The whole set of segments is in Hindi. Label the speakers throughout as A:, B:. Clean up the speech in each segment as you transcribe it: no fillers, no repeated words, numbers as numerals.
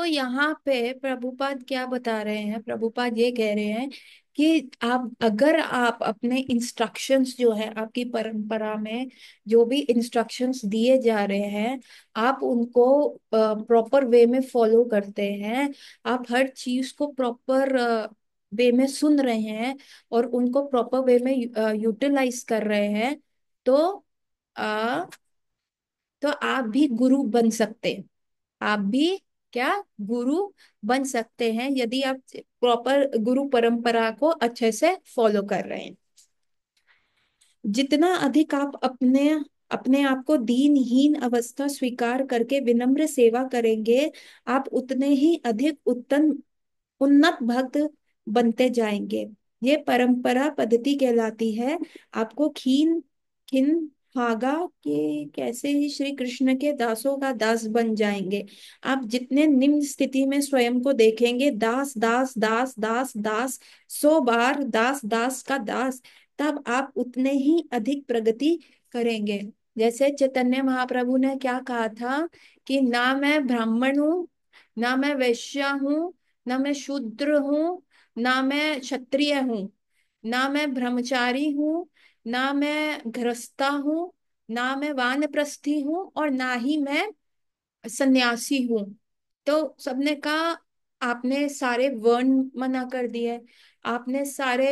A: यहाँ पे प्रभुपाद क्या बता रहे हैं, प्रभुपाद ये कह रहे हैं कि आप अगर आप अपने इंस्ट्रक्शंस जो है आपकी परंपरा में जो भी इंस्ट्रक्शंस दिए जा रहे हैं, आप उनको प्रॉपर वे में फॉलो करते हैं, आप हर चीज को प्रॉपर वे में सुन रहे हैं और उनको प्रॉपर वे में यूटिलाइज कर रहे हैं, तो आ, तो आप भी गुरु बन सकते हैं। आप भी क्या, गुरु बन सकते हैं यदि आप प्रॉपर गुरु परंपरा को अच्छे से फॉलो कर रहे हैं। जितना अधिक आप अपने अपने आप को दीनहीन अवस्था स्वीकार करके विनम्र सेवा करेंगे, आप उतने ही अधिक उत्तम उन्नत भक्त बनते जाएंगे। ये परंपरा पद्धति कहलाती है। आपको खीन खिन भागा के कैसे ही श्री कृष्ण के दासों का दास बन जाएंगे। आप जितने निम्न स्थिति में स्वयं को देखेंगे, दास दास दास दास दास, 100 बार दास दास का दास, तब आप उतने ही अधिक प्रगति करेंगे। जैसे चैतन्य महाप्रभु ने क्या कहा था कि ना मैं ब्राह्मण हूँ, ना मैं वैश्य हूँ, ना मैं शूद्र हूँ, ना मैं क्षत्रिय हूँ, ना मैं ब्रह्मचारी हूँ, ना मैं गृहस्था हूँ, ना मैं वानप्रस्थी हूँ, और ना ही मैं सन्यासी हूँ। तो सबने कहा आपने सारे वर्ण मना कर दिए, आपने सारे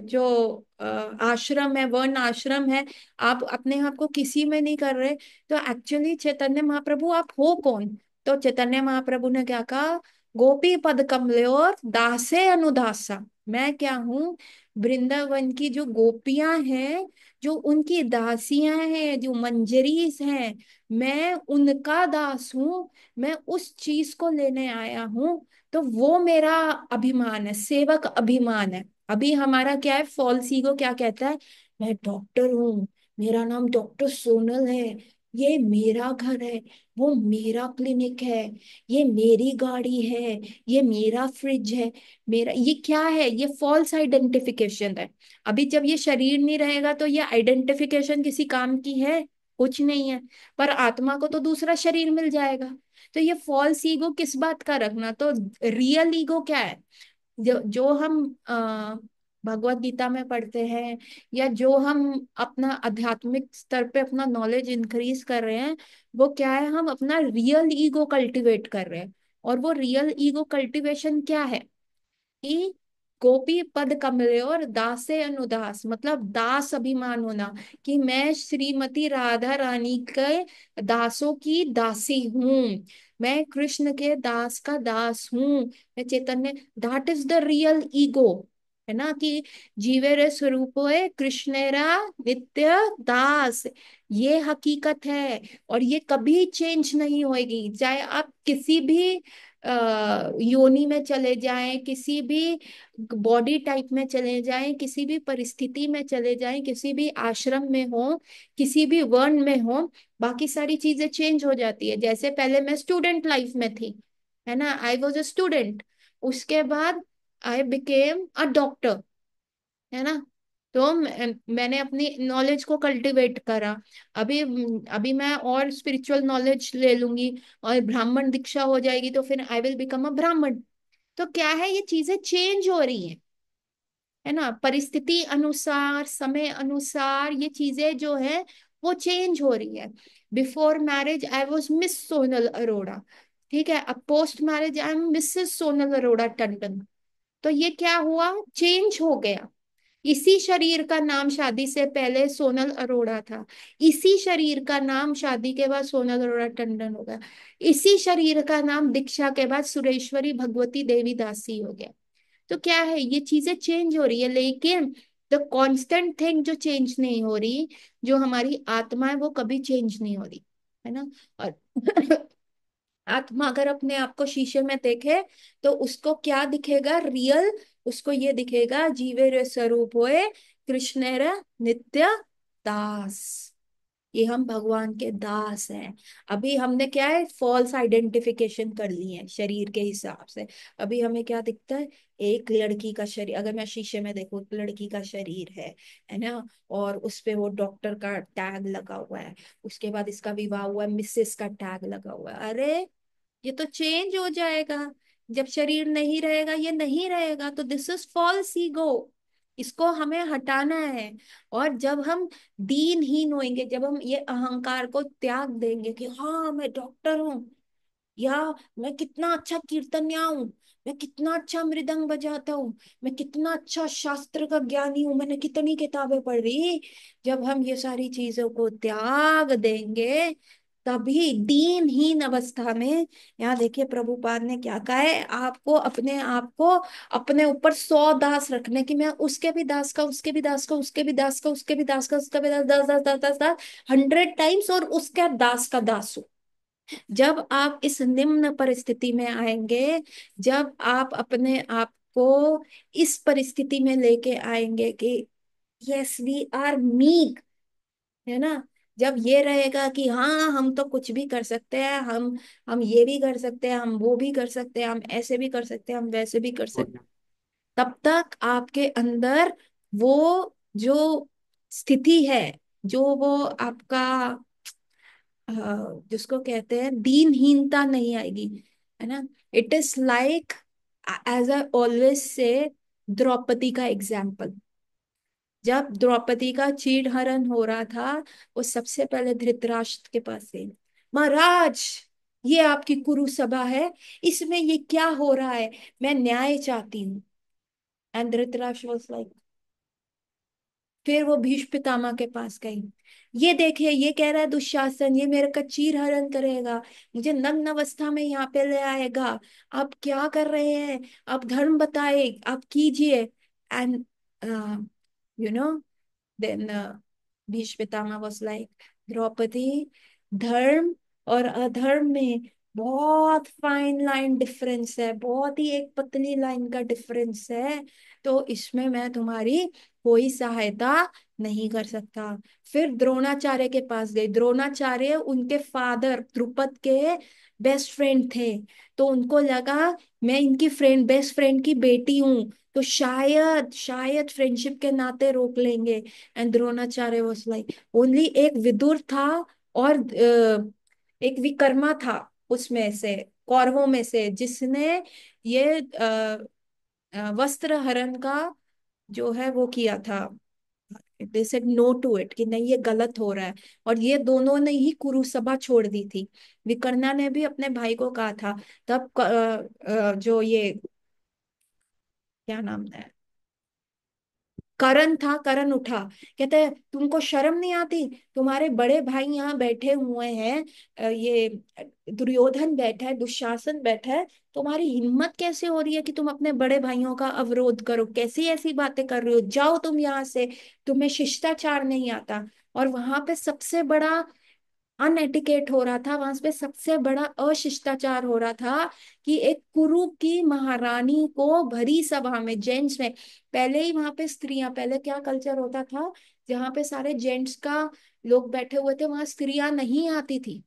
A: जो आश्रम है, वर्ण आश्रम है, आप अपने आप को किसी में नहीं कर रहे। तो एक्चुअली चैतन्य महाप्रभु आप हो कौन? तो चैतन्य महाप्रभु ने क्या कहा, गोपी पद कमलोर दासे अनुदासा। मैं क्या हूँ? वृंदावन की जो गोपियां हैं, जो उनकी दासियां हैं, जो मंजरीस हैं, मैं उनका दास हूँ। मैं उस चीज को लेने आया हूँ। तो वो मेरा अभिमान है, सेवक अभिमान है। अभी हमारा क्या है, फॉल्स ईगो क्या कहता है, मैं डॉक्टर हूँ, मेरा नाम डॉक्टर सोनल है, ये मेरा घर है, वो मेरा क्लिनिक है, ये मेरी गाड़ी है, ये मेरा फ्रिज है, मेरा ये क्या है, ये फॉल्स आइडेंटिफिकेशन है। अभी जब ये शरीर नहीं रहेगा तो ये आइडेंटिफिकेशन किसी काम की है? कुछ नहीं है। पर आत्मा को तो दूसरा शरीर मिल जाएगा। तो ये फॉल्स ईगो किस बात का रखना, तो रियल ईगो क्या है? जो जो हम भगवत गीता में पढ़ते हैं, या जो हम अपना आध्यात्मिक स्तर पे अपना नॉलेज इंक्रीज कर रहे हैं, वो क्या है, हम अपना रियल ईगो कल्टीवेट कर रहे हैं। और वो रियल ईगो कल्टीवेशन क्या है कि गोपी पद कमले और दासे अनुदास, मतलब दास अभिमान होना, कि मैं श्रीमती राधा रानी के दासों की दासी हूँ, मैं कृष्ण के दास का दास हूँ, मैं Chaitanya, that is the real ego. है ना, कि जीवे रे स्वरूप कृष्णेरा नित्य दास, ये हकीकत है। और ये कभी चेंज नहीं होएगी, चाहे आप किसी भी योनि में चले जाएं, किसी भी बॉडी टाइप में चले जाएं, किसी भी परिस्थिति में चले जाएं, किसी भी आश्रम में हो, किसी भी वर्ण में हो, बाकी सारी चीजें चेंज हो जाती है। जैसे पहले मैं स्टूडेंट लाइफ में थी, है ना, आई वॉज अ स्टूडेंट, उसके बाद आई बिकेम अ डॉक्टर, है ना। तो मैंने अपनी नॉलेज को कल्टीवेट करा। अभी अभी मैं और स्पिरिचुअल नॉलेज ले लूंगी और ब्राह्मण दीक्षा हो जाएगी, तो फिर आई विल बिकम अ ब्राह्मण। तो क्या है, ये चीजें चेंज हो रही हैं, है ना, परिस्थिति अनुसार, समय अनुसार ये चीजें जो है वो चेंज हो रही है। Before marriage I was miss Sonal Arora, ठीक है, अब post marriage I am Mrs Sonal Arora Tandon. तो ये क्या हुआ, चेंज हो गया। इसी शरीर का नाम शादी से पहले सोनल अरोड़ा था, इसी शरीर का नाम शादी के बाद सोनल अरोड़ा टंडन हो गया, इसी शरीर का नाम दीक्षा के बाद सुरेश्वरी भगवती देवी दासी हो गया। तो क्या है, ये चीजें चेंज हो रही है, लेकिन द कांस्टेंट थिंग जो चेंज नहीं हो रही, जो हमारी आत्मा है, वो कभी चेंज नहीं हो रही, है ना। और आत्मा अगर अपने आप को शीशे में देखे, तो उसको क्या दिखेगा, रियल, उसको ये दिखेगा, जीवे रे स्वरूप होए कृष्ण रे नित्य दास, ये हम भगवान के दास हैं। अभी हमने क्या है, फॉल्स आइडेंटिफिकेशन कर ली है शरीर के हिसाब से। अभी हमें क्या दिखता है, एक लड़की का शरीर, अगर मैं शीशे में देखूं तो लड़की का शरीर है ना, और उस पे वो डॉक्टर का टैग लगा हुआ है, उसके बाद इसका विवाह हुआ है, मिसेस का टैग लगा हुआ है। अरे ये तो चेंज हो जाएगा। जब शरीर नहीं रहेगा, ये नहीं रहेगा, तो दिस इज फॉल्स ईगो। इसको हमें हटाना है। और जब हम दीनहीन होंगे, जब हम ये अहंकार को त्याग देंगे कि हाँ मैं डॉक्टर हूँ, या मैं कितना अच्छा कीर्तनिया हूँ, मैं कितना अच्छा मृदंग बजाता हूँ, मैं कितना अच्छा शास्त्र का ज्ञानी हूँ, मैंने कितनी किताबें पढ़ी, जब हम ये सारी चीजों को त्याग देंगे, तभी दीनहीन अवस्था में, यहाँ देखिए प्रभुपाद ने क्या कहा है, आपको अपने आप को अपने ऊपर 100 दास रखने की, मैं उसके भी दास का, उसके भी दास का, उसके भी दास का, उसके भी दास का, उसका भी दास, 10 10 10 10 10 100 टाइम्स, और उसका दास का दास हो। जब आप इस निम्न परिस्थिति में आएंगे, जब आप अपने आप को इस परिस्थिति में लेके आएंगे कि यस वी आर मीक, है ना, जब ये रहेगा कि हाँ हम तो कुछ भी कर सकते हैं, हम ये भी कर सकते हैं, हम वो भी कर सकते हैं, हम ऐसे भी कर सकते हैं, हम वैसे भी कर सकते हैं, तब तक आपके अंदर वो जो स्थिति है, जो वो आपका अ, जिसको कहते हैं दीनहीनता, नहीं आएगी, है ना। It is like, as I always say, Draupadi का एग्जाम्पल। जब द्रौपदी का चीरहरण हो रहा था, वो सबसे पहले धृतराष्ट्र के पास गई, महाराज ये आपकी कुरु सभा है, इसमें ये क्या हो रहा है, मैं न्याय चाहती हूँ। एंड धृतराष्ट्र वाज लाइक, फिर वो भीष्म पितामह के पास गई, ये देखिए ये कह रहा है दुशासन, ये मेरे का चीर हरण करेगा, मुझे नग्न अवस्था में यहाँ पे ले आएगा, आप क्या कर रहे हैं, आप धर्म बताए, आप कीजिए। And you know, then Bhishma Pitamah was like, Draupadi, धर्म और अधर्म में बहुत फाइन लाइन डिफरेंस है, बहुत ही एक पतली लाइन का डिफरेंस है, तो इसमें मैं तुम्हारी कोई सहायता नहीं कर सकता। फिर द्रोणाचार्य के पास गए, द्रोणाचार्य उनके फादर द्रुपद के बेस्ट फ्रेंड थे, तो उनको लगा मैं इनकी फ्रेंड, बेस्ट फ्रेंड की बेटी हूँ, तो शायद शायद फ्रेंडशिप के नाते रोक लेंगे। And Dronacharya was like, only एक विदुर था, और एक विकर्मा था उसमें से, कौरवों में से, जिसने ये वस्त्र हरण का जो है वो किया था, they said no to it, कि नहीं ये गलत हो रहा है। और ये दोनों ने ही कुरुसभा छोड़ दी थी, विकर्णा ने भी अपने भाई को कहा था। तब जो ये क्या नाम है, करण था, करण उठा, कहते हैं तुमको शर्म नहीं आती, तुम्हारे बड़े भाई यहाँ बैठे हुए हैं, ये दुर्योधन बैठा है, दुशासन बैठा है, तुम्हारी हिम्मत कैसे हो रही है कि तुम अपने बड़े भाइयों का अवरोध करो, कैसी ऐसी बातें कर रहे हो, जाओ तुम यहाँ से, तुम्हें शिष्टाचार नहीं आता। और वहां पे सबसे बड़ा अनएटिकेट हो रहा था, वहां पे सबसे बड़ा अशिष्टाचार हो रहा था, कि एक कुरु की महारानी को भरी सभा में, जेंट्स में, पहले ही वहां पे स्त्रियां, पहले क्या कल्चर होता था, जहाँ पे सारे जेंट्स का लोग बैठे हुए थे, वहां स्त्रियां नहीं आती थी,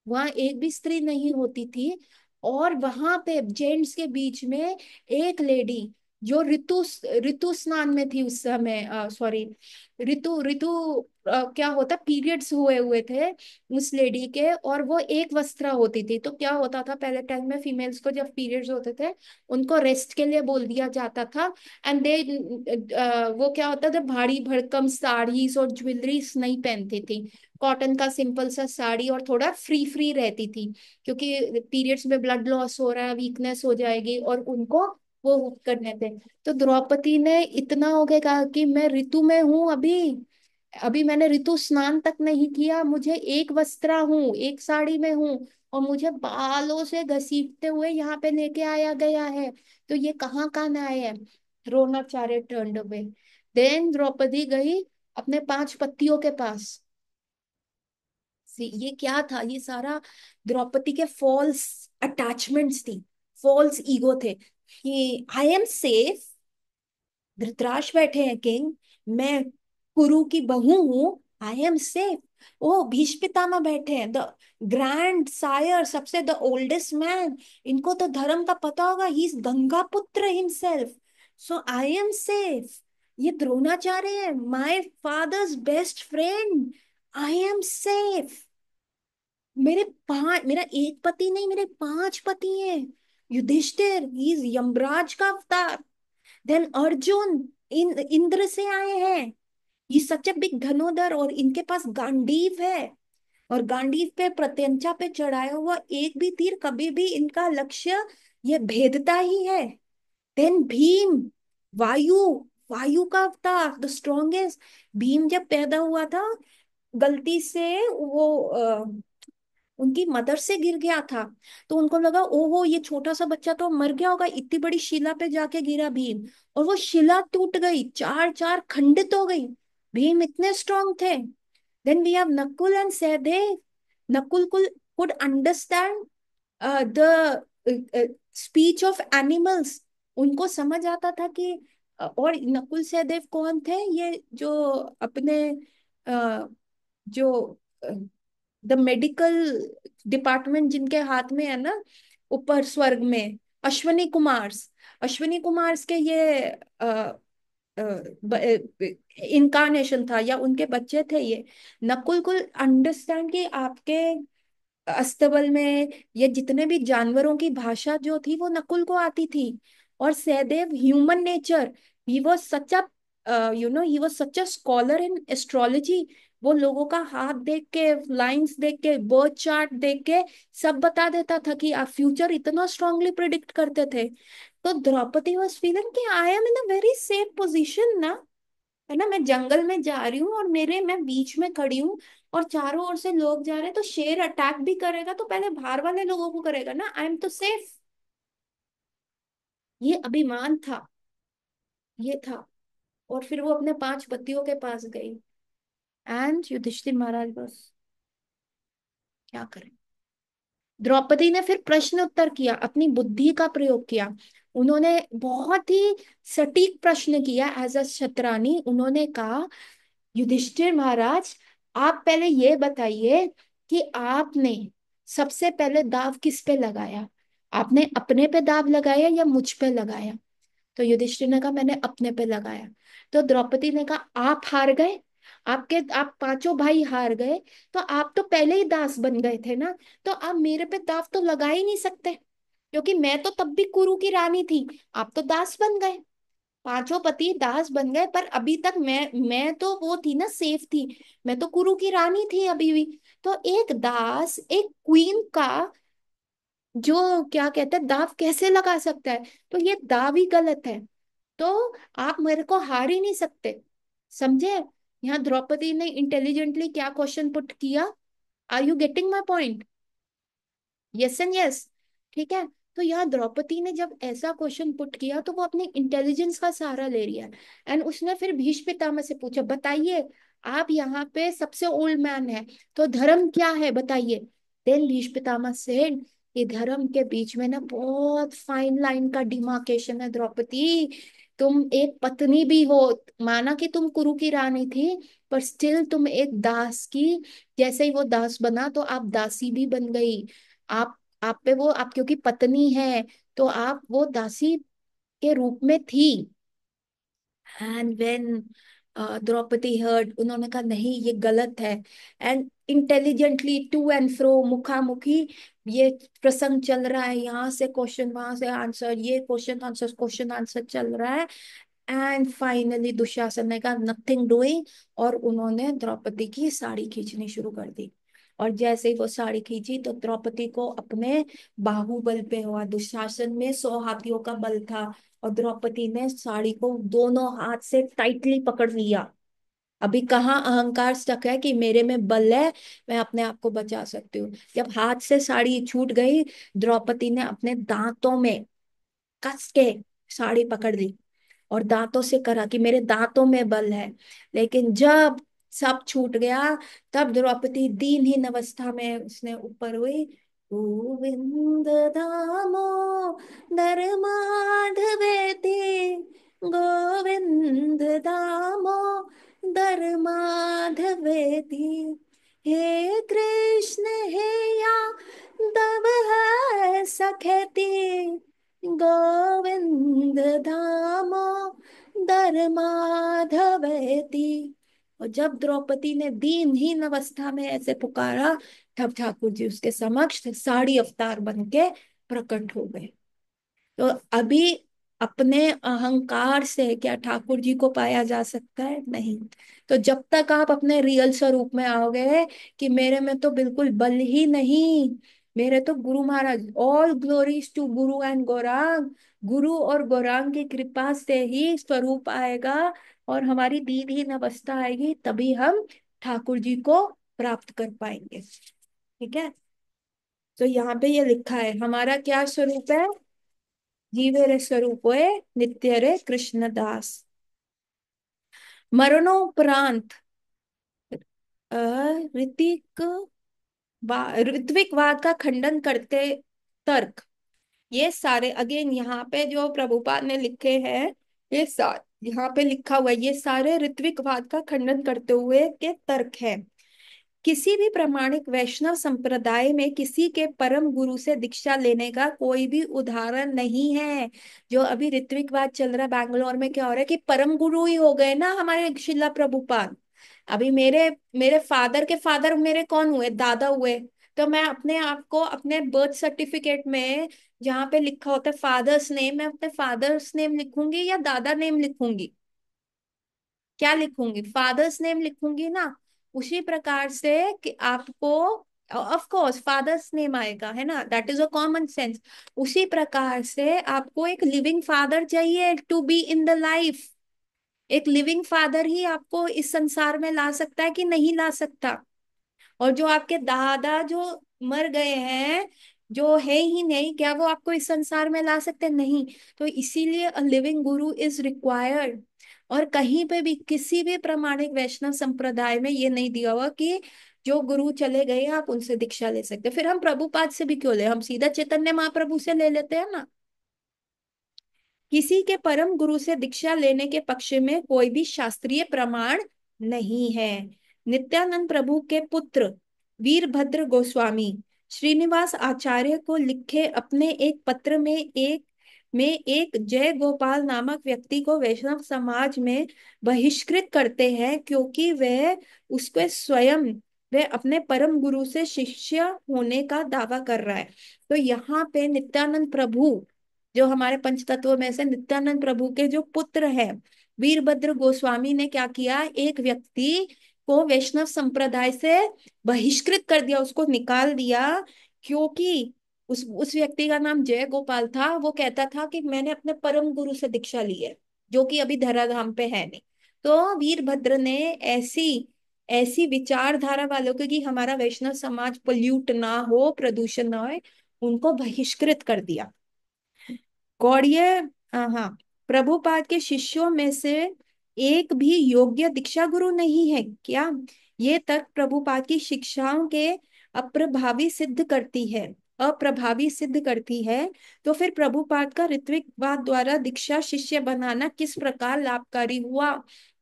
A: वहां एक भी स्त्री नहीं होती थी। और वहां पे जेंट्स के बीच में एक लेडी, जो ऋतु ऋतु स्नान में थी उस समय, सॉरी, ऋतु ऋतु क्या होता, पीरियड्स हुए हुए थे उस लेडी के, और वो एक वस्त्रा होती थी। तो क्या होता था पहले टाइम में, फीमेल्स को जब पीरियड्स होते थे, उनको रेस्ट के लिए बोल दिया जाता था। एंड दे, वो क्या होता था, भारी भरकम साड़ीज और ज्वेलरीज नहीं पहनती थी, कॉटन का सिंपल सा साड़ी, और थोड़ा फ्री फ्री रहती थी, क्योंकि पीरियड्स में ब्लड लॉस हो रहा है, वीकनेस हो जाएगी, और उनको वो करने थे। तो द्रौपदी ने इतना हो गया, कहा कि मैं ऋतु में हूं अभी, अभी मैंने ऋतु स्नान तक नहीं किया, मुझे एक वस्त्रा हूँ, एक साड़ी में हूँ, और मुझे बालों से घसीटते हुए यहाँ पे लेके आया गया है, तो ये कहाँ का न्याय है। Dronacharya turned away. Then Draupadi गई अपने 5 पतियों के पास। ये क्या था, ये सारा द्रौपदी के फॉल्स अटैचमेंट्स थी, फॉल्स ईगो थे, कि आई एम सेफ, धृतराष्ट्र बैठे हैं किंग, मैं कुरु की बहू हूँ, आई एम सेफ। ओ भीष्म पितामह बैठे हैं, द ग्रैंड सायर, सबसे द ओल्डेस्ट मैन, इनको तो धर्म का पता होगा, ही इज गंगा पुत्र himself, so I am safe. ये द्रोणाचार्य है, my father's best friend, I am safe. मेरा एक पति नहीं, मेरे 5 पति हैं। युधिष्ठिर, ही इज यमराज का अवतार। देन अर्जुन, इंद्र से आए हैं। ये सच ए बिग धनुधर, और इनके पास गांडीव है। और गांडीव पे प्रत्यंचा पे चढ़ाया हुआ एक भी तीर कभी भी इनका लक्ष्य ये भेदता ही है। देन भीम, वायु, वायु का अवतार, द स्ट्रॉन्गेस्ट। भीम जब पैदा हुआ था, गलती से वो उनकी मदर से गिर गया था। तो उनको लगा ओहो ये छोटा सा बच्चा तो मर गया होगा, इतनी बड़ी शिला पे जाके गिरा भीम, और वो शिला टूट गई, चार चार खंडित हो गई। भीम इतने स्ट्रांग थे। Then we have Nakul and Sahadev. Nakul could understand the speech of animals. उनको समझ आता था कि और नकुल सहदेव कौन थे, ये जो अपने जो द मेडिकल डिपार्टमेंट जिनके हाथ में है ना, ऊपर स्वर्ग में, अश्वनी कुमार्स। अश्वनी कुमार्स के ये इनकारनेशन था, या उनके बच्चे थे ये। नकुल को अंडरस्टैंड कि आपके अस्तबल में ये जितने भी जानवरों की भाषा जो थी वो नकुल को आती थी। और Sahadev human nature, he was such a he was such a scholar in astrology. वो लोगों का हाथ देख के, लाइंस देख के, बर्थ चार्ट देख के सब बता देता था कि आप फ्यूचर इतना स्ट्रांगली प्रिडिक्ट करते थे। तो द्रौपदी वाज फीलिंग कि I am in a very safe position ना, है ना। मैं जंगल में जा रही हूँ और मैं बीच में खड़ी हूँ, और चारों ओर से लोग जा रहे हैं, तो शेर अटैक भी करेगा तो पहले बाहर वाले लोगों को करेगा ना, आई एम तो सेफ। ये अभिमान था, ये था। और फिर वो अपने 5 पतियों के पास गई। एंड युधिष्ठिर महाराज बस क्या करें। द्रौपदी ने फिर प्रश्न उत्तर किया, अपनी बुद्धि का प्रयोग किया। उन्होंने बहुत ही सटीक प्रश्न किया एज अ शतरानी। उन्होंने कहा, युधिष्ठिर महाराज, आप पहले ये बताइए कि आपने सबसे पहले दाव किस पे लगाया। आपने अपने पे दाव लगाया या मुझ पे लगाया। तो युधिष्ठिर ने कहा, मैंने अपने पे लगाया। तो द्रौपदी ने कहा, आप हार गए। आप 5 भाई हार गए। तो आप तो पहले ही दास बन गए थे ना, तो आप मेरे पे दाव तो लगा ही नहीं सकते, क्योंकि मैं तो तब भी कुरु की रानी थी। आप तो दास बन गए, 5 पति दास बन गए, पर अभी तक मैं तो वो थी ना, सेफ थी। मैं तो कुरु की रानी थी अभी भी। तो एक दास एक क्वीन का जो क्या कहते हैं दाव कैसे लगा सकता है। तो ये दाव ही गलत है। तो आप मेरे को हार ही नहीं सकते, समझे। यहाँ द्रौपदी ने इंटेलिजेंटली क्या क्वेश्चन पुट किया। Are you getting my point. Yes and yes. ठीक है। तो यहाँ द्रौपदी ने जब ऐसा क्वेश्चन पुट किया तो वो अपने इंटेलिजेंस का सहारा ले रही है। एंड उसने फिर भीष्म पितामह से पूछा, बताइए, आप यहाँ पे सबसे ओल्ड मैन है, तो धर्म क्या है बताइए। देन भीष्म पितामह से, ये धर्म के बीच में ना बहुत फाइन लाइन का डिमार्केशन है द्रौपदी। तुम एक पत्नी भी हो, माना कि तुम कुरु की रानी थी, पर स्टिल तुम एक दास की, जैसे ही वो दास बना तो आप दासी भी बन गई। आप आप पे वो, आप क्योंकि पत्नी है तो आप वो दासी के रूप में थी। एंड व्हेन द्रौपदी हर्ड, उन्होंने कहा नहीं ये गलत है। And intelligently to and fro, मुखामुखी ये प्रसंग चल रहा है, यहाँ से क्वेश्चन वहां से आंसर, ये क्वेश्चन आंसर चल रहा है। एंड फाइनली दुशासन ने कहा नथिंग डूइंग, और उन्होंने द्रौपदी की साड़ी खींचनी शुरू कर दी। और जैसे ही वो साड़ी खींची तो द्रौपदी को अपने बाहुबल पे हुआ। दुशासन में 100 हाथियों का बल था, और द्रौपदी ने साड़ी को दोनों हाथ से टाइटली पकड़ लिया। अभी कहाँ अहंकार स्टक है कि मेरे में बल है, मैं अपने आप को बचा सकती हूँ। जब हाथ से साड़ी छूट गई, द्रौपदी ने अपने दांतों में कस के साड़ी पकड़ ली, और दांतों से करा कि मेरे दांतों में बल है। लेकिन जब सब छूट गया, तब द्रौपदी दीनहीन अवस्था में उसने ऊपर हुई, गोविंद दामोदर माधवेति, गोविंद दामोदर माधवेति, हे कृष्ण हे यादव है सखेति, गोविंद दामोदर माधवेति। और जब द्रौपदी ने दीनहीन अवस्था में ऐसे पुकारा, तब ठाकुर जी उसके समक्ष साड़ी अवतार बन के प्रकट हो गए। तो अभी अपने अहंकार से क्या ठाकुर जी को पाया जा सकता है? नहीं। तो जब तक आप अपने रियल स्वरूप में आओगे कि मेरे में तो बिल्कुल बल ही नहीं, मेरे तो Guru Maharaj, all glories to Guru and Gaurang, गुरु और गौरांग की कृपा से ही स्वरूप आएगा और हमारी दीनहीन अवस्था आएगी, तभी हम ठाकुर जी को प्राप्त कर पाएंगे। ठीक है। तो यहाँ पे ये लिखा है हमारा क्या स्वरूप है? जीवे रे स्वरूप है नित्य रे कृष्णदास। मरणोपरांत ऋतिक ऋत्विकवाद का खंडन करते तर्क, ये सारे अगेन यहाँ पे जो प्रभुपाद ने लिखे हैं, ये यहाँ पे लिखा हुआ है, ये सारे ऋत्विकवाद का खंडन करते हुए के तर्क है। किसी भी प्रामाणिक वैष्णव संप्रदाय में किसी के परम गुरु से दीक्षा लेने का कोई भी उदाहरण नहीं है। जो अभी ऋत्विकवाद चल रहा है बैंगलोर में, क्या हो रहा है कि परम गुरु ही हो गए ना हमारे शिला प्रभुपाद। अभी मेरे मेरे फादर के फादर मेरे कौन हुए? दादा हुए। तो मैं अपने आप को अपने बर्थ सर्टिफिकेट में जहाँ पे लिखा होता है फादर्स नेम, मैं अपने फादर्स नेम लिखूंगी या दादा नेम लिखूंगी? क्या लिखूंगी? फादर्स नेम लिखूंगी ना। उसी प्रकार से कि आपको ऑफ कोर्स फादर्स नेम आएगा, है ना, that is a common sense. उसी प्रकार से आपको एक लिविंग फादर चाहिए to be in the life. एक लिविंग फादर ही आपको इस संसार में ला सकता है कि नहीं ला सकता? और जो आपके दादा जो मर गए हैं, जो है ही नहीं, क्या वो आपको इस संसार में ला सकते? नहीं। तो इसीलिए a living Guru is required. और कहीं पे भी किसी भी प्रामाणिक वैष्णव संप्रदाय में ये नहीं दिया हुआ कि जो गुरु चले गए आप उनसे दीक्षा ले सकते। फिर हम प्रभुपाद से भी क्यों ले? हम सीधा चैतन्य महाप्रभु से ले लेते हैं ना। किसी के परम गुरु से दीक्षा लेने के पक्ष में कोई भी शास्त्रीय प्रमाण नहीं है। नित्यानंद प्रभु के पुत्र वीरभद्र गोस्वामी श्रीनिवास आचार्य को लिखे अपने एक पत्र में एक जय गोपाल नामक व्यक्ति को वैष्णव समाज में बहिष्कृत करते हैं, क्योंकि वह उसके स्वयं वह अपने परम गुरु से शिष्य होने का दावा कर रहा है। तो यहाँ पे नित्यानंद प्रभु, जो हमारे पंच तत्व में से नित्यानंद प्रभु के जो पुत्र हैं वीरभद्र गोस्वामी ने क्या किया? एक व्यक्ति को वैष्णव संप्रदाय से बहिष्कृत कर दिया, उसको निकाल दिया, क्योंकि उस व्यक्ति का नाम जय गोपाल था। वो कहता था कि मैंने अपने परम गुरु से दीक्षा ली है, जो कि अभी धराधाम पे है नहीं। तो वीरभद्र ने ऐसी ऐसी विचारधारा वालों को कि हमारा वैष्णव समाज पोल्यूट ना हो, प्रदूषण ना हो, उनको बहिष्कृत कर दिया। गौड़ीय हाँ, प्रभुपाद के शिष्यों में से एक भी योग्य दीक्षा गुरु नहीं है क्या? ये तर्क प्रभुपाद की शिक्षाओं के अप्रभावी सिद्ध करती है अप्रभावी सिद्ध करती है। तो फिर प्रभुपाद का ऋत्विकवाद द्वारा दीक्षा शिष्य बनाना किस प्रकार लाभकारी हुआ?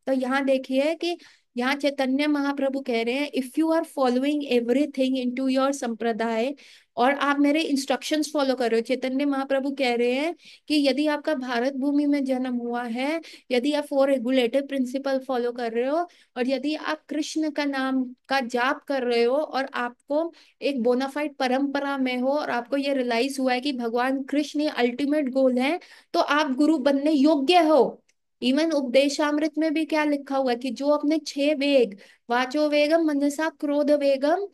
A: तो यहाँ देखिए कि यहाँ चैतन्य महाप्रभु कह रहे हैं, if you are following everything into your संप्रदाय, और आप मेरे इंस्ट्रक्शंस फॉलो कर रहे हो, चैतन्य महाप्रभु कह रहे हैं कि यदि आपका भारत भूमि में जन्म हुआ है, यदि आप फोर रेगुलेटिव प्रिंसिपल फॉलो कर रहे हो, और यदि आप कृष्ण का नाम का जाप कर रहे हो, और आपको एक बोनाफाइड परंपरा में हो, और आपको ये रियलाइज हुआ है कि भगवान कृष्ण अल्टीमेट गोल है, तो आप गुरु बनने योग्य हो। इवन उपदेशामृत में भी क्या लिखा हुआ है कि जो अपने 6 वेग, वाचो वेगम, मनसा क्रोध वेगम,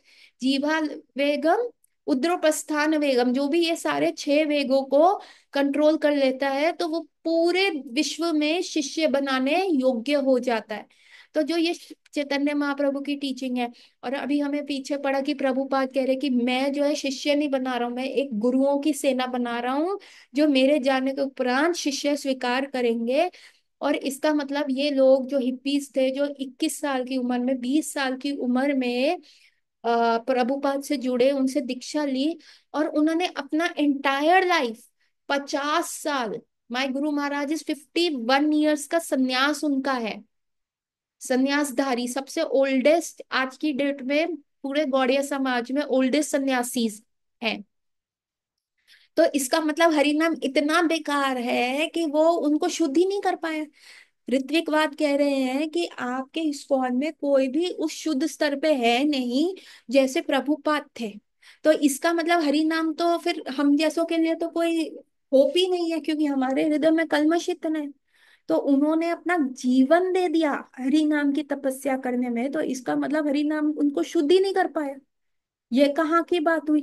A: जीवा वेगम, उद्रोप्रस्थान वेगम, जो भी ये सारे 6 वेगों को कंट्रोल कर लेता है, तो वो पूरे विश्व में शिष्य बनाने योग्य हो जाता है। तो जो ये चैतन्य महाप्रभु की टीचिंग है। और अभी हमें पीछे पड़ा कि प्रभुपाद कह रहे कि मैं जो है शिष्य नहीं बना रहा हूँ, मैं एक गुरुओं की सेना बना रहा हूँ, जो मेरे जाने के उपरांत शिष्य स्वीकार करेंगे। और इसका मतलब ये लोग जो हिप्पीज थे, जो 21 साल की उम्र में, 20 साल की उम्र में प्रभुपाद से जुड़े, उनसे दीक्षा ली, और उन्होंने अपना एंटायर लाइफ 50 साल, my Guru Maharaj is 51 years का संन्यास उनका है। संन्यासधारी, सबसे ओल्डेस्ट आज की डेट में पूरे गौड़िया समाज में ओल्डेस्ट सन्यासीज हैं। तो इसका मतलब हरिनाम इतना बेकार है कि वो उनको शुद्ध ही नहीं कर पाए। ऋत्विकवाद कह रहे हैं कि आपके इस्कॉन में कोई भी उस शुद्ध स्तर पे है नहीं जैसे प्रभुपाद थे। तो इसका मतलब हरि नाम तो फिर हम जैसों के लिए तो कोई होप ही नहीं है, क्योंकि हमारे हृदय में कल्मश इतने हैं। तो उन्होंने अपना जीवन दे दिया हरि नाम की तपस्या करने में, तो इसका मतलब हरि नाम उनको शुद्ध ही नहीं कर पाया। ये कहाँ की बात हुई?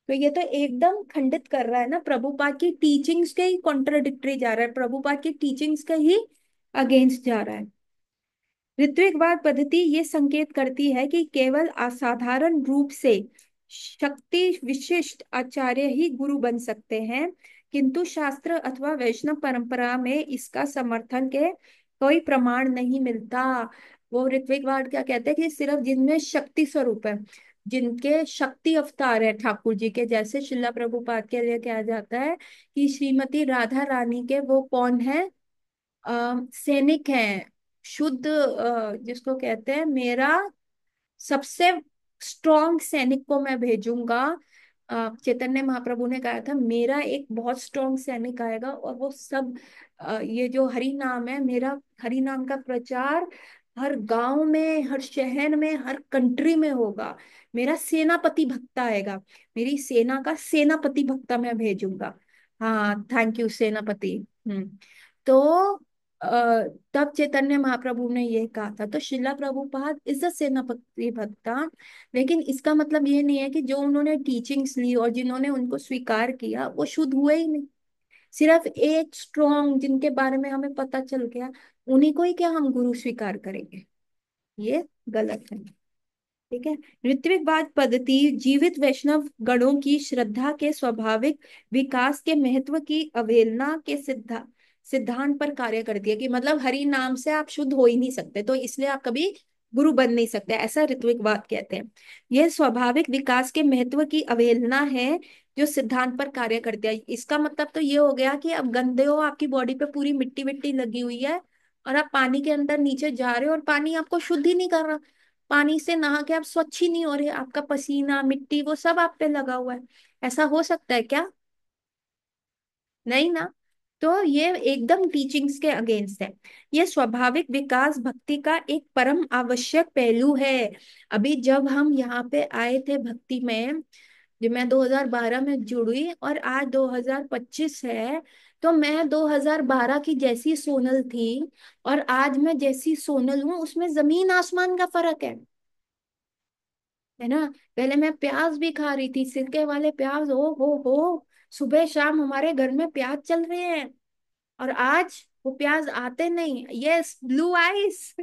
A: तो ये तो एकदम खंडित कर रहा है ना, प्रभुपाद की टीचिंग्स के ही कॉन्ट्रडिक्टरी जा रहा है, प्रभुपाद की टीचिंग्स के ही अगेंस्ट जा रहा है। ऋत्विकवाद पद्धति ये संकेत करती है कि केवल असाधारण रूप से शक्ति विशिष्ट आचार्य ही गुरु बन सकते हैं, किंतु शास्त्र अथवा वैष्णव परंपरा में इसका समर्थन के कोई प्रमाण नहीं मिलता। वो ऋत्विकवाद क्या कहते हैं कि सिर्फ जिनमें शक्ति स्वरूप है, जिनके शक्ति अवतार है ठाकुर जी के, जैसे शिला प्रभुपाद के लिए कहा जाता है कि श्रीमती राधा रानी के वो कौन है, सैनिक हैं, शुद्ध, जिसको कहते हैं मेरा सबसे स्ट्रॉन्ग सैनिक को मैं भेजूंगा। चैतन्य महाप्रभु ने कहा था मेरा एक बहुत स्ट्रॉन्ग सैनिक आएगा और वो सब ये जो हरि नाम है, मेरा हरि नाम का प्रचार हर गांव में, हर शहर में, हर कंट्री में होगा। मेरा सेनापति भक्त आएगा, मेरी सेना का सेनापति भक्त मैं भेजूंगा। हाँ, थैंक यू सेनापति। तो तब चैतन्य महाप्रभु ने ये कहा था, तो शिला प्रभुपाद इज अ सेनापति भक्ता। लेकिन इसका मतलब ये नहीं है कि जो उन्होंने टीचिंग्स ली और जिन्होंने उनको स्वीकार किया वो शुद्ध हुए ही नहीं। सिर्फ एक स्ट्रॉन्ग जिनके बारे में हमें पता चल गया, उन्हीं को ही क्या हम गुरु स्वीकार करेंगे? ये गलत है। ठीक है। ऋत्विकवाद पद्धति जीवित वैष्णव गणों की श्रद्धा के स्वाभाविक विकास के महत्व की अवहेलना के सिद्धांत पर कार्य करती है, कि मतलब हरि नाम से आप शुद्ध हो ही नहीं सकते, तो इसलिए आप कभी गुरु बन नहीं सकते, ऐसा ऋत्विकवाद कहते हैं। यह स्वाभाविक विकास के महत्व की अवहेलना है जो सिद्धांत पर कार्य करती है। इसका मतलब तो ये हो गया कि अब गंदे हो, आपकी बॉडी पे पूरी मिट्टी मिट्टी लगी हुई है और आप पानी के अंदर नीचे जा रहे हो और पानी आपको शुद्ध ही नहीं कर रहा, पानी से नहा के आप स्वच्छ ही नहीं हो रहे, आपका पसीना मिट्टी वो सब आप पे लगा हुआ है। ऐसा हो सकता है क्या? नहीं ना। तो ये एकदम टीचिंग्स के अगेंस्ट है। ये स्वाभाविक विकास भक्ति का एक परम आवश्यक पहलू है। अभी जब हम यहाँ पे आए थे भक्ति में, जब मैं 2012 में जुड़ी और आज 2025 है, तो मैं 2012 की जैसी सोनल थी और आज मैं जैसी सोनल हूँ, उसमें जमीन आसमान का फर्क है ना। पहले मैं प्याज भी खा रही थी, सिरके वाले प्याज, हो सुबह शाम हमारे घर में प्याज चल रहे हैं। और आज वो प्याज आते नहीं, yes blue eyes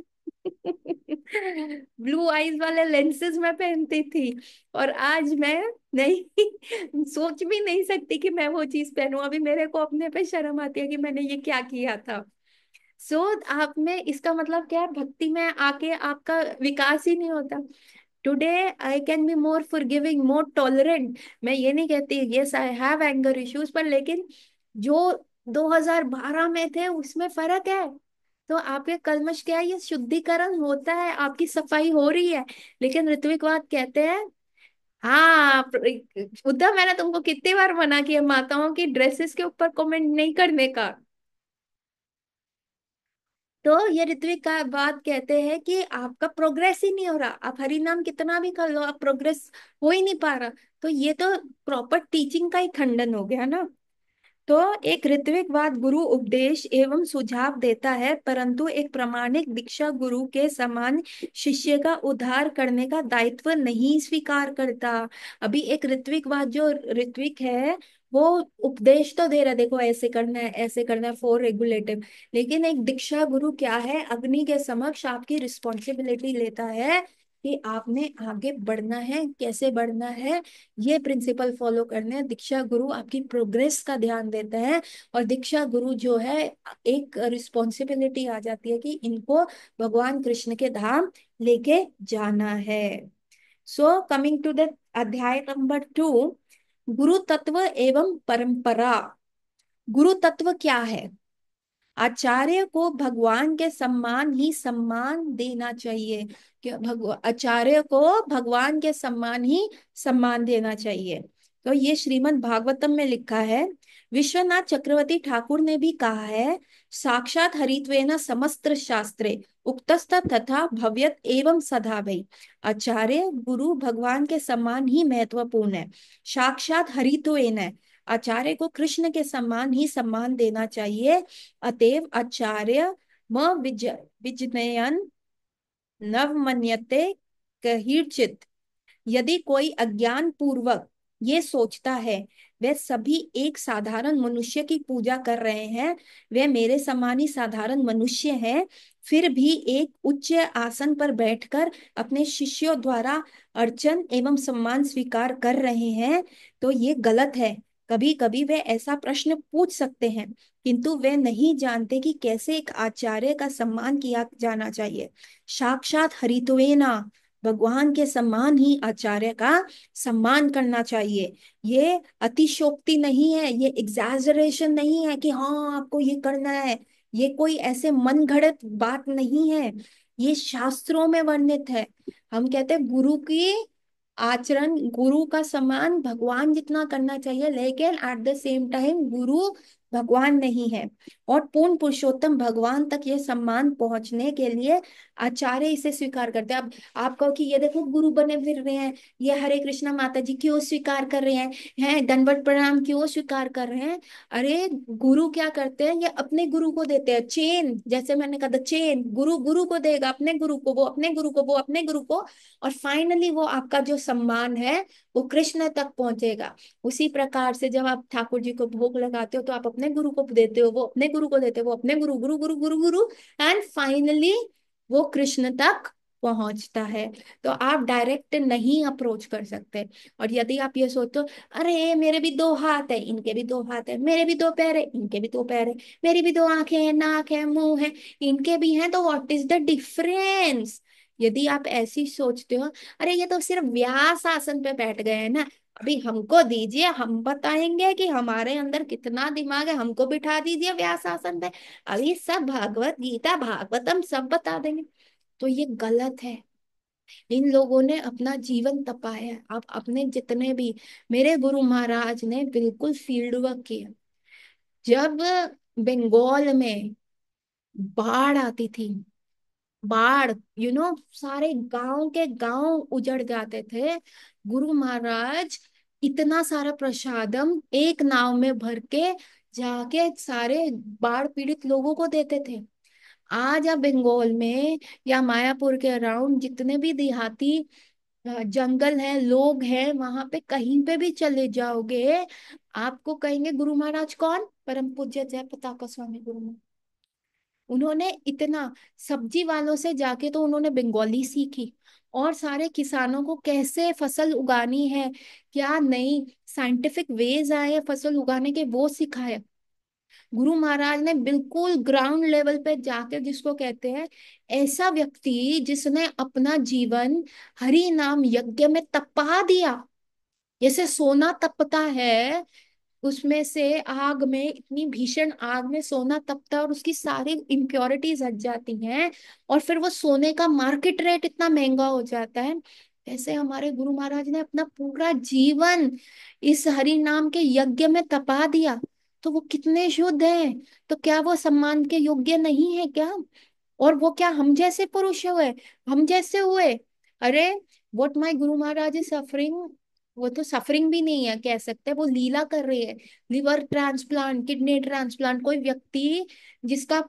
A: blue eyes वाले लेंसेज मैं पहनती थी, और आज मैं नहीं सोच भी नहीं सकती कि मैं वो चीज पहनूं। अभी मेरे को अपने पे शर्म आती है कि मैंने ये क्या किया था। सो आप में इसका मतलब क्या है, भक्ति में आके आपका विकास ही नहीं होता। Today I can be more forgiving, more tolerant. मैं ये नहीं कहती yes I have anger issues, पर लेकिन जो 2012 में थे उसमें फर्क है। तो आपके कलमश क्या है, ये शुद्धिकरण होता है, आपकी सफाई हो रही है। लेकिन ऋत्विकवाद कहते हैं, हाँ उद्धव मैंने तुमको कितनी बार मना किया माताओं की ड्रेसेस के ऊपर कमेंट नहीं करने का। तो ये ऋत्विक का बात कहते हैं कि आपका प्रोग्रेस ही नहीं हो रहा, आप हरि नाम कितना भी कर लो आप प्रोग्रेस हो ही नहीं पा रहा। तो ये तो प्रॉपर टीचिंग का ही खंडन हो गया ना। तो एक ऋत्विकवाद गुरु उपदेश एवं सुझाव देता है, परंतु एक प्रामाणिक दीक्षा गुरु के समान शिष्य का उद्धार करने का दायित्व नहीं स्वीकार करता। अभी एक ऋत्विकवाद जो ऋत्विक है, वो उपदेश तो दे रहा है, देखो ऐसे करना है ऐसे करना है फॉर रेगुलेटिव। लेकिन एक दीक्षा गुरु क्या है, अग्नि के समक्ष आपकी रिस्पॉन्सिबिलिटी लेता है कि आपने आगे बढ़ना है, कैसे बढ़ना है, ये प्रिंसिपल फॉलो करने हैं। दीक्षा गुरु आपकी प्रोग्रेस का ध्यान देता है, और दीक्षा गुरु जो है एक रिस्पॉन्सिबिलिटी आ जाती है कि इनको भगवान कृष्ण के धाम लेके जाना है। सो कमिंग टू द अध्याय नंबर 2, गुरु तत्व एवं परंपरा। गुरु तत्व क्या है? आचार्य को भगवान के सम्मान ही सम्मान देना चाहिए, कि आचार्य को भगवान के सम्मान ही सम्मान देना चाहिए। तो ये श्रीमद् भागवतम में लिखा है। विश्वनाथ चक्रवर्ती ठाकुर ने भी कहा है, साक्षात हरित्वेन समस्त शास्त्रे उक्तस्त तथा भव्यत एवं सदा भई। आचार्य गुरु भगवान के समान ही महत्वपूर्ण है। साक्षात हरित्वेन है, आचार्य को कृष्ण के समान ही सम्मान देना चाहिए। अतएव आचार्य म विजनयन नव मन्यते कहीर्चित। यदि कोई अज्ञान पूर्वक ये सोचता है वे सभी एक साधारण मनुष्य की पूजा कर रहे हैं, वे मेरे समान ही साधारण मनुष्य हैं, फिर भी एक उच्च आसन पर बैठकर अपने शिष्यों द्वारा अर्चन एवं सम्मान स्वीकार कर रहे हैं, तो ये गलत है। कभी कभी वे ऐसा प्रश्न पूछ सकते हैं, किंतु वे नहीं जानते कि कैसे एक आचार्य का सम्मान किया जाना चाहिए। साक्षात हरित्वेना, भगवान के सम्मान ही आचार्य का सम्मान करना चाहिए। ये अतिशोक्ति नहीं है, ये एग्जैजरेशन नहीं है कि हाँ आपको ये करना है। ये कोई ऐसे मन घड़त बात नहीं है, ये शास्त्रों में वर्णित है। हम कहते हैं गुरु की आचरण, गुरु का सम्मान भगवान जितना करना चाहिए, लेकिन एट द सेम टाइम गुरु भगवान नहीं है। और पूर्ण पुरुषोत्तम भगवान तक ये सम्मान पहुंचने के लिए आचार्य इसे स्वीकार करते हैं। अब आप कहो कि ये देखो गुरु बने फिर रहे हैं, ये हरे कृष्णा माता जी क्यों स्वीकार कर रहे हैं दंडवत प्रणाम क्यों स्वीकार कर रहे हैं। अरे गुरु क्या करते हैं, ये अपने गुरु को देते हैं चेन, जैसे मैंने कहा चेन, गुरु गुरु को देगा अपने गुरु को, वो अपने गुरु को, वो अपने गुरु को, और फाइनली वो आपका जो सम्मान है वो कृष्ण तक पहुंचेगा। उसी प्रकार से जब आप ठाकुर जी को भोग लगाते हो तो आप अपने गुरु को देते हो, वो अपने गुरु को देते हो, वो अपने गुरु, गुरु गुरु गुरु गुरु, एंड फाइनली वो कृष्ण तक पहुंचता है। तो आप डायरेक्ट नहीं अप्रोच कर सकते। और यदि आप ये सोचो, अरे मेरे भी दो हाथ है, इनके भी दो हाथ है, मेरे भी दो पैर है, इनके भी दो पैर है, मेरी भी दो आंखें हैं, नाक है, मुंह है, इनके भी हैं, तो व्हाट इज द डिफरेंस। यदि आप ऐसी सोचते हो, अरे ये तो सिर्फ व्यास आसन पे बैठ गए हैं ना, अभी हमको दीजिए, हम बताएंगे कि हमारे अंदर कितना दिमाग है, हमको बिठा दीजिए व्यास आसन पे, अभी सब भागवत गीता भागवतम सब बता देंगे। तो ये गलत है। इन लोगों ने अपना जीवन तपाया है। आप अपने जितने भी, मेरे गुरु महाराज ने बिल्कुल फील्ड वर्क किया। जब बंगाल में बाढ़ आती थी, बाढ़ सारे गांव के गांव उजड़ जाते थे, गुरु महाराज इतना सारा प्रसादम एक नाव में भर के जाके सारे बाढ़ पीड़ित लोगों को देते थे। आज आप बंगाल में या मायापुर के अराउंड जितने भी देहाती जंगल हैं, लोग हैं, वहां पे कहीं पे भी चले जाओगे, आपको कहेंगे गुरु महाराज कौन, परम पूज्य जय पताका स्वामी गुरु महाराज। उन्होंने इतना, सब्जी वालों से जाके तो उन्होंने बंगाली सीखी, और सारे किसानों को कैसे फसल उगानी है, क्या नई साइंटिफिक वेज आए हैं फसल उगाने के, वो सिखाया। गुरु महाराज ने बिल्कुल ग्राउंड लेवल पे जाकर, जिसको कहते हैं ऐसा व्यक्ति जिसने अपना जीवन हरि नाम यज्ञ में तपा दिया, जैसे सोना तपता है, उसमें से आग में, इतनी भीषण आग में सोना तपता है और उसकी सारी इम्प्योरिटीज हट जाती हैं, और फिर वो सोने का मार्केट रेट इतना महंगा हो जाता है। ऐसे हमारे गुरु महाराज ने अपना पूरा जीवन इस हरि नाम के यज्ञ में तपा दिया। तो वो कितने शुद्ध हैं, तो क्या वो सम्मान के योग्य नहीं है क्या? और वो क्या हम जैसे पुरुष हुए, हम जैसे हुए? अरे what my Guru Maharaj is suffering, वो तो सफरिंग भी नहीं है कह सकते, वो लीला कर रही है। लिवर ट्रांसप्लांट, किडनी ट्रांसप्लांट, कोई व्यक्ति जिसका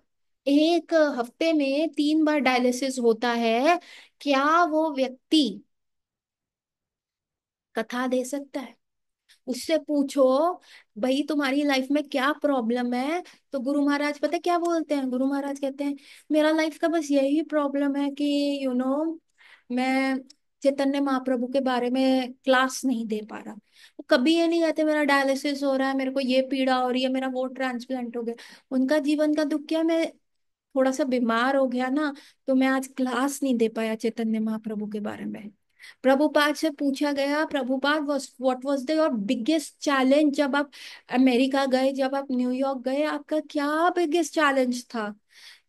A: एक हफ्ते में 3 बार डायलिसिस होता है, क्या वो व्यक्ति कथा दे सकता है? उससे पूछो भाई तुम्हारी लाइफ में क्या प्रॉब्लम है, तो गुरु महाराज पता है क्या बोलते हैं, गुरु महाराज कहते हैं मेरा लाइफ का बस यही प्रॉब्लम है कि मैं चैतन्य महाप्रभु के बारे में क्लास नहीं दे पा रहा। वो कभी ये नहीं कहते मेरा डायलिसिस हो रहा है, मेरे को ये पीड़ा हो रही है, मेरा वो ट्रांसप्लांट हो गया। उनका जीवन का दुख क्या, मैं थोड़ा सा बीमार हो गया ना, तो मैं आज क्लास नहीं दे पाया चैतन्य महाप्रभु के बारे में। प्रभुपाद से पूछा गया, Prabhupada what was the your biggest challenge, जब आप अमेरिका गए, जब आप न्यूयॉर्क गए, आपका क्या बिगेस्ट चैलेंज था?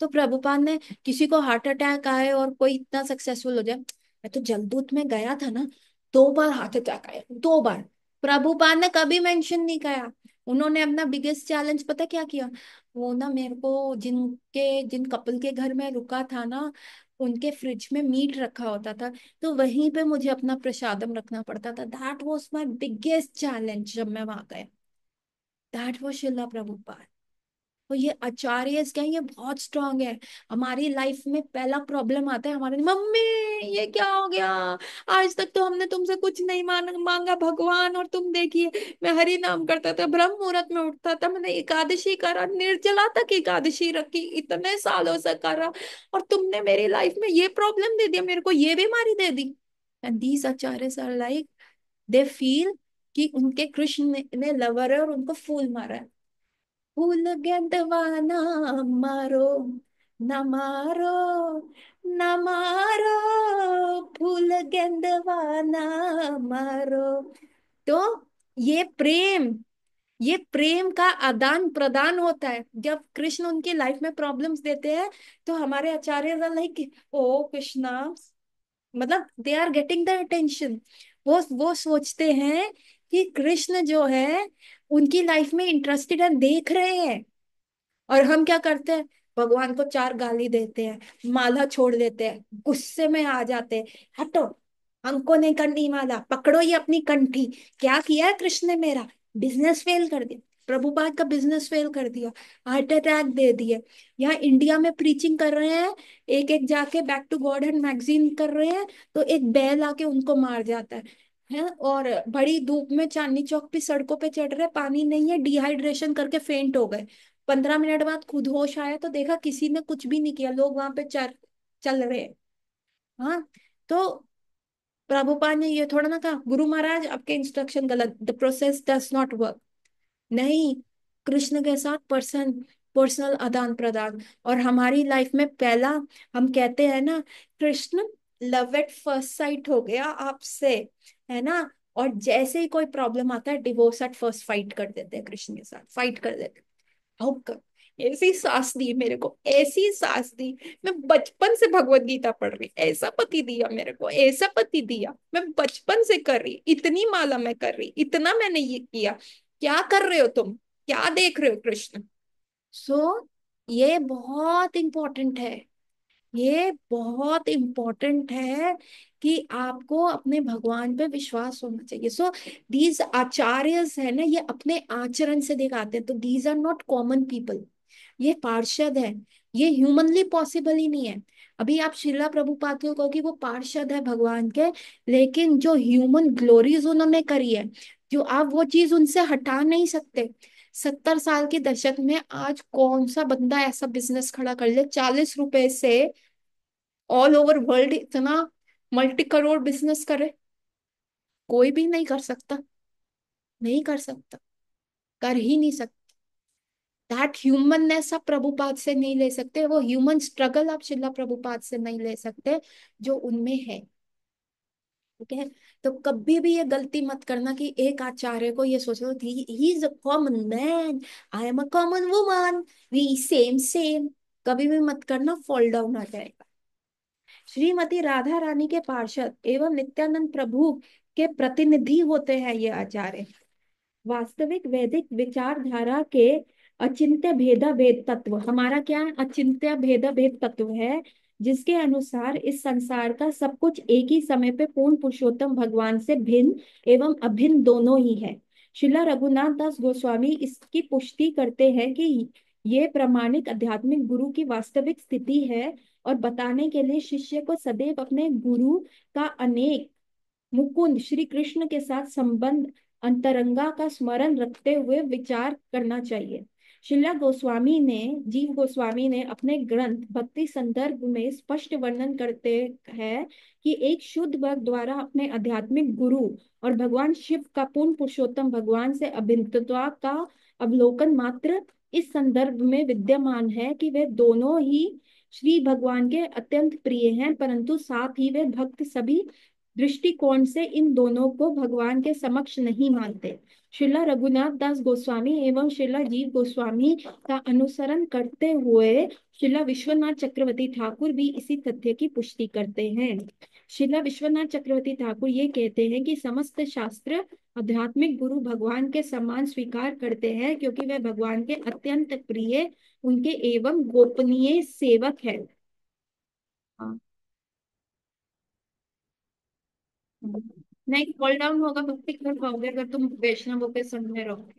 A: तो प्रभुपाद ने, किसी को हार्ट अटैक आए और कोई इतना सक्सेसफुल हो जाए, मैं तो जलदूत में गया था ना, 2 बार हार्ट अटैक आया, 2 बार। प्रभुपाद ने कभी मेंशन नहीं किया। उन्होंने अपना बिगेस्ट चैलेंज पता क्या किया? वो ना मेरे को जिन कपल के घर में रुका था ना, उनके फ्रिज में मीट रखा होता था, तो वहीं पे मुझे अपना प्रसादम रखना पड़ता था। That was my biggest challenge जब मैं वहां गया। दैट वॉज शिला प्रभुपाद। तो ये आचार्य क्या है, ये बहुत स्ट्रांग है। हमारी लाइफ में पहला प्रॉब्लम आता है हमारे, मम्मी ये क्या हो गया, आज तक तो हमने तुमसे कुछ नहीं मांगा भगवान, और तुम देखिए मैं हरि नाम करता था, ब्रह्म मुहूर्त में उठता था, मैंने एकादशी करा, निर्जला तक एकादशी रखी, इतने सालों से करा, और तुमने मेरी लाइफ में ये प्रॉब्लम दे दिया, मेरे को ये बीमारी दे दी। And these acharya are like, they feel कि उनके कृष्ण ने लवर है और उनको फूल मारा है। फूल गेंदवाना मारो, न मारो, न मारो, फूल गेंदवाना मारो। तो ये प्रेम, ये प्रेम का आदान प्रदान होता है। जब कृष्ण उनकी लाइफ में प्रॉब्लम्स देते हैं, तो हमारे आचार्य लाइक, ओ कृष्णा, मतलब they are getting the attention. वो सोचते हैं कि कृष्ण जो है उनकी लाइफ में इंटरेस्टेड है, देख रहे हैं। और हम क्या करते हैं? भगवान को चार गाली देते हैं, माला छोड़ देते हैं, गुस्से में आ जाते हैं, हटो, हमको नहीं करनी माला, पकड़ो ये अपनी कंठी। क्या किया है कृष्ण ने मेरा? बिजनेस फेल कर दिया, प्रभुपाद का बिजनेस फेल कर दिया, हार्ट अटैक दे दिए। यहाँ इंडिया में प्रीचिंग कर रहे हैं, एक एक जाके back to God and magazine कर रहे हैं, तो एक बैल आके उनको मार जाता है। और बड़ी धूप में चांदनी चौक पे सड़कों पे चढ़ रहे, पानी नहीं है, डिहाइड्रेशन करके फेंट हो गए। 15 मिनट बाद खुद होश आया तो देखा किसी ने कुछ भी नहीं किया, लोग वहां पे चल चल रहे हैं। हाँ। तो प्रभुपाद ने ये थोड़ा ना कहा, गुरु महाराज आपके इंस्ट्रक्शन गलत, the process does not work. नहीं, कृष्ण के साथ पर्सनल आदान प्रदान। और हमारी लाइफ में पहला, हम कहते हैं ना, Krishna love at first sight हो गया आपसे, है ना। और जैसे ही कोई प्रॉब्लम आता है, डिवोर्स एट फर्स्ट फाइट कर देते हैं, कृष्ण के साथ फाइट कर देते हैं। होकर ऐसी सास दी मेरे को, ऐसी सास दी। मैं बचपन से भगवत गीता पढ़ रही, ऐसा पति दिया मेरे को, ऐसा पति दिया, मैं बचपन से कर रही, इतनी माला मैं कर रही, इतना मैंने ये किया। क्या कर रहे हो तुम? क्या देख रहे हो कृष्ण? सो ये बहुत इंपॉर्टेंट है, ये बहुत इंपॉर्टेंट है कि आपको अपने भगवान पे विश्वास होना चाहिए। सो दीज आचार्यस है ना, ये अपने आचरण से दिखाते हैं, तो these are not common people, ये पार्षद है। ये ह्यूमनली पॉसिबल ही नहीं है। अभी आप शिला प्रभुपाद को कहो कि वो पार्षद है भगवान के, लेकिन जो ह्यूमन ग्लोरीज उन्होंने करी है, जो आप वो चीज उनसे हटा नहीं सकते। 70 साल के दशक में आज कौन सा बंदा ऐसा बिजनेस खड़ा कर ले 40 रुपए से, ऑल ओवर वर्ल्ड इतना मल्टी करोड़ बिजनेस करे? कोई भी नहीं कर सकता, नहीं कर सकता, कर ही नहीं सकता। दैट ह्यूमननेस आप प्रभुपाद से नहीं ले सकते, वो ह्यूमन स्ट्रगल आप शिला प्रभुपाद से नहीं ले सकते जो उनमें है। ठीक है। तो कभी भी ये गलती मत करना कि एक आचार्य को ये सोच लो ही is a common man, I am a common woman, we same same. कभी भी मत करना, फॉल डाउन आ जाएगा। श्रीमती राधा रानी के पार्षद एवं नित्यानंद प्रभु के प्रतिनिधि होते हैं ये आचार्य। वास्तविक वैदिक विचारधारा के अचिंत्य भेदा भेद तत्व, हमारा क्या है? अचिंत्य भेदा भेद तत्व है, जिसके अनुसार इस संसार का सब कुछ एक ही समय पे पूर्ण पुरुषोत्तम भगवान से भिन्न एवं अभिन्न दोनों ही है। श्रीला रघुनाथ दास गोस्वामी इसकी पुष्टि करते हैं कि ये प्रामाणिक आध्यात्मिक गुरु की वास्तविक स्थिति है, और बताने के लिए शिष्य को सदैव अपने गुरु का अनेक मुकुंद श्री कृष्ण के साथ संबंध अंतरंगा का स्मरण रखते हुए विचार करना चाहिए। शिला गोस्वामी ने, जीव गोस्वामी ने अपने ग्रंथ भक्ति संदर्भ में स्पष्ट वर्णन करते हैं कि एक शुद्ध भक्त द्वारा अपने आध्यात्मिक गुरु और भगवान शिव का पूर्ण पुरुषोत्तम भगवान से अभिन्नता का अवलोकन मात्र इस संदर्भ में विद्यमान है कि वे दोनों ही श्री भगवान के अत्यंत प्रिय हैं, परंतु साथ ही वे भक्त सभी दृष्टिकोण से इन दोनों को भगवान के समक्ष नहीं मानते। श्रीला रघुनाथ दास गोस्वामी एवं श्रीला जीव गोस्वामी का अनुसरण करते हुए श्रीला विश्वनाथ चक्रवर्ती ठाकुर भी इसी तथ्य की पुष्टि करते हैं। श्रीला विश्वनाथ चक्रवर्ती ठाकुर ये कहते हैं कि समस्त शास्त्र आध्यात्मिक गुरु भगवान के समान स्वीकार करते हैं, क्योंकि वे भगवान के अत्यंत प्रिय, उनके एवं गोपनीय सेवक है। हाँ। नहीं, फॉल डाउन होगा, भक्ति कर पाओगे अगर तुम वैष्णवों के संग में रहोगे।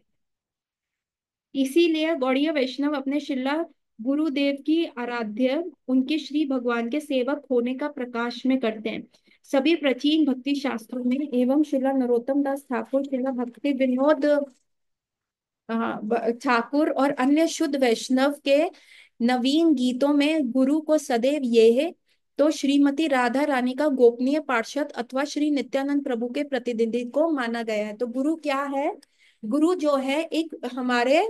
A: इसीलिए गौड़ीय वैष्णव अपने शिला गुरुदेव की आराध्य, उनके श्री भगवान के सेवक होने का प्रकाश में करते हैं। सभी प्राचीन भक्ति शास्त्रों में एवं शिला नरोत्तम दास ठाकुर, शिला भक्ति विनोद ठाकुर और अन्य शुद्ध वैष्णव के नवीन गीतों में गुरु को सदैव ये है तो श्रीमती राधा रानी का गोपनीय पार्षद अथवा श्री नित्यानंद प्रभु के प्रतिनिधि को माना गया है। तो गुरु क्या है? गुरु जो है एक हमारे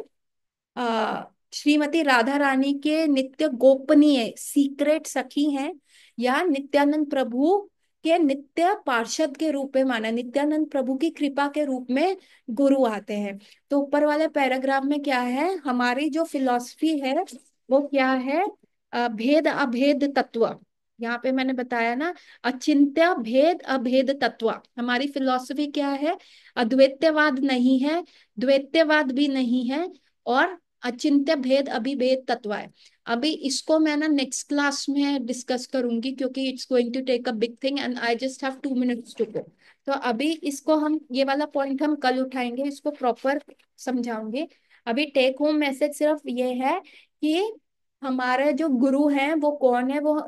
A: आ, श्रीमती राधा रानी के नित्य गोपनीय सीक्रेट सखी हैं, या नित्यानंद प्रभु के नित्य पार्षद के रूप में माना, नित्यानंद प्रभु की कृपा के रूप में गुरु आते हैं। तो ऊपर वाले पैराग्राफ में क्या है, हमारी जो फिलॉसफी है वो क्या है? भेद अभेद तत्व। यहाँ पे मैंने बताया ना, अचिंत्य भेद अभेद तत्व। हमारी फिलॉसफी क्या है? अद्वैतवाद नहीं है, द्वैतवाद भी नहीं है, और अचिंत्य भेद अभिभेद तत्व है। अभी इसको मैं ना नेक्स्ट क्लास में डिस्कस करूंगी, क्योंकि it's going to take a big thing and I just have 2 minutes to go. तो अभी इसको हम, ये वाला पॉइंट हम कल उठाएंगे, इसको प्रॉपर समझाऊंगे। अभी टेक होम मैसेज सिर्फ ये है कि हमारे जो गुरु हैं वो कौन है? वो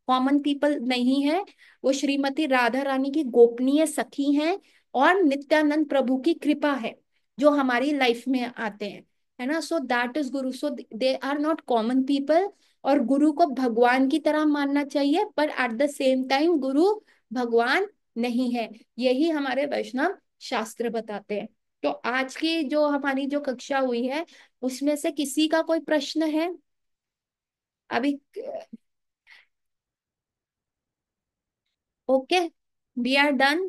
A: कॉमन पीपल नहीं है, वो श्रीमती राधा रानी की गोपनीय सखी हैं, और नित्यानंद प्रभु की कृपा है जो हमारी लाइफ में आते हैं, है ना। सो that is guru, so they are not common people. और गुरु को भगवान की तरह मानना चाहिए, पर एट द सेम टाइम गुरु भगवान नहीं है। यही हमारे वैष्णव शास्त्र बताते हैं। तो आज की जो हमारी जो कक्षा हुई है, उसमें से किसी का कोई प्रश्न है अभी? Okay, we are done.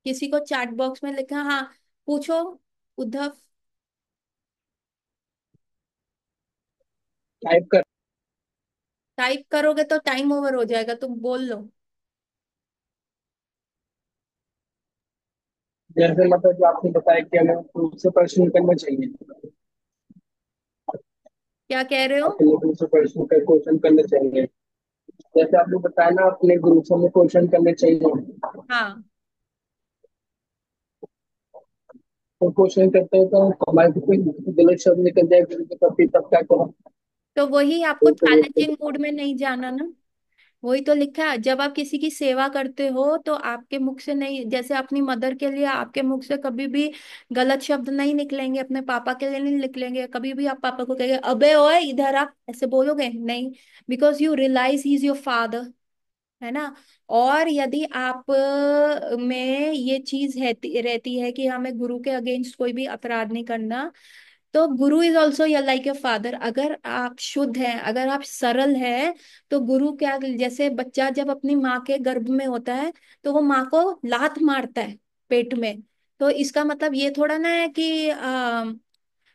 A: किसी को चैट बॉक्स में लिखा, हाँ पूछो उद्धव।
B: टाइप कर।
A: टाइप करोगे तो टाइम ओवर हो जाएगा, तुम बोल लो।
B: जैसे मतलब जो आपने बताया कि हमें ग्रुप से प्रश्न करना चाहिए,
A: क्या कह रहे हो?
B: अपने ग्रुप से प्रश्न कर क्वेश्चन करने चाहिए। जैसे आपने बताया ना अपने ग्रुप से हमें क्वेश्चन करने चाहिए,
A: हाँ,
B: तो क्वेश्चन करते हैं तो हमारे से कोई गलत शब्द निकल जाए गुरु के प्रति, तब क्या करो?
A: तो वही आपको
B: तो वो तो
A: चैलेंजिंग मूड में नहीं जाना ना। वही तो लिखा है, जब आप किसी की सेवा करते हो तो आपके मुख से नहीं, जैसे अपनी मदर के लिए आपके मुख से कभी भी गलत शब्द नहीं निकलेंगे, अपने पापा के लिए नहीं निकलेंगे। कभी भी आप पापा को कहेंगे अबे ओए इधर आप, ऐसे बोलोगे नहीं? Because you realise he is your father, है ना। और यदि आप में ये चीज रहती रहती है कि हमें गुरु के अगेंस्ट कोई भी अपराध नहीं करना, तो गुरु इज ऑल्सो या लाइक योर फादर। अगर आप शुद्ध हैं, अगर आप सरल हैं, तो गुरु क्या, जैसे बच्चा जब अपनी माँ के गर्भ में होता है तो वो माँ को लात मारता है पेट में, तो इसका मतलब ये थोड़ा ना है कि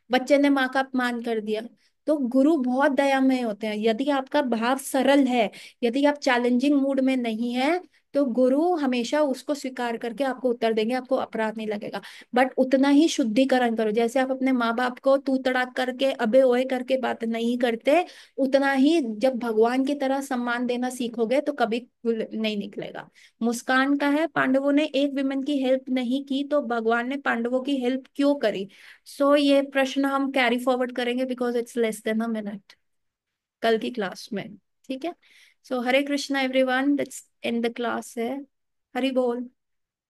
A: बच्चे ने माँ का अपमान कर दिया। तो गुरु बहुत दयामय होते हैं। यदि आपका भाव सरल है, यदि आप चैलेंजिंग मूड में नहीं है, तो गुरु हमेशा उसको स्वीकार करके आपको उत्तर देंगे, आपको अपराध नहीं लगेगा। बट उतना ही शुद्धिकरण करो, जैसे आप अपने माँ बाप को तू तड़ाक करके अबे ओए करके बात नहीं करते, उतना ही जब भगवान की तरह सम्मान देना सीखोगे तो कभी नहीं निकलेगा। मुस्कान का है, पांडवों ने एक विमेन की हेल्प नहीं की तो भगवान ने पांडवों की हेल्प क्यों करी? सो ये प्रश्न हम कैरी फॉरवर्ड करेंगे, because it's less than a minute, कल की क्लास में। ठीक है। So Hare Krishna everyone, let's end the class है। हरि बोल।